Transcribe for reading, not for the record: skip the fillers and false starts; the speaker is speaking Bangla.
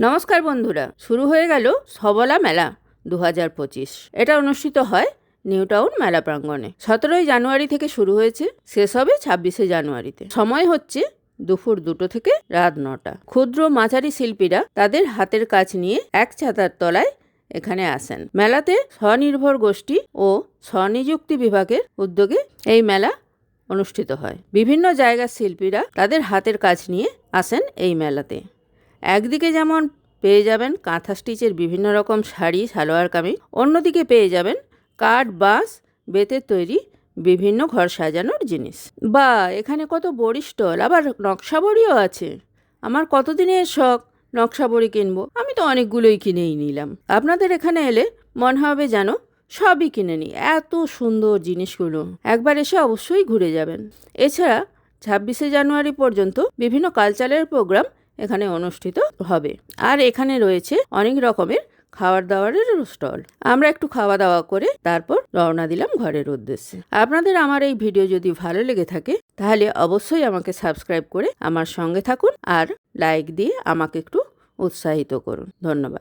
নমস্কার বন্ধুরা, শুরু হয়ে গেল সবলা মেলা 2025। এটা অনুষ্ঠিত হয় নিউ টাউন মেলা প্রাঙ্গণে। 17 জানুয়ারি থেকে শুরু হয়েছে, শেষ হবে 26 জানুয়ারিতে। সময় হচ্ছে দুপুর 2টো থেকে রাত 9টা। ক্ষুদ্র মাঝারি শিল্পীরা তাদের হাতের কাজ নিয়ে এক ছাতার তলায় এখানে আসেন। মেলাতে স্বনির্ভর গোষ্ঠী ও স্বনিযুক্তি বিভাগের উদ্যোগে এই মেলা অনুষ্ঠিত হয়। বিভিন্ন জায়গার শিল্পীরা তাদের হাতের কাজ নিয়ে আসেন এই মেলাতে। একদিকে যেমন পেয়ে যাবেন কাঁথা স্টিচের বিভিন্ন রকম শাড়ি, সালোয়ার কামিজ, অন্যদিকে পেয়ে যাবেন কাঠ, বাঁশ, বেতের তৈরি বিভিন্ন ঘর সাজানোর জিনিস। বা এখানে কত বড়ি স্টল, আবার নকশা বড়িও আছে। আমার কতদিনের শখ নকশা বড়ি কিনবো, আমি তো অনেকগুলোই কিনেই নিলাম। আপনাদের এখানে এলে মনে হবে যেন সবই কিনে নিই, এত সুন্দর জিনিসগুলো। একবার এসে অবশ্যই ঘুরে যাবেন। এছাড়া 26 জানুয়ারি পর্যন্ত বিভিন্ন কালচারাল প্রোগ্রাম এখানে অনুষ্ঠিত হবে। আর এখানে রয়েছে অনেক রকমের খাবার দাবারের স্টল। আমরা একটু খাওয়া দাওয়া করে তারপর রওনা দিলাম ঘরের উদ্দেশ্যে। আপনাদের আমার এই ভিডিও যদি ভালো লেগে থাকে তাহলে অবশ্যই আমাকে সাবস্ক্রাইব করে আমার সঙ্গে থাকুন আর লাইক দিয়ে আমাকে একটু উৎসাহিত করুন। ধন্যবাদ।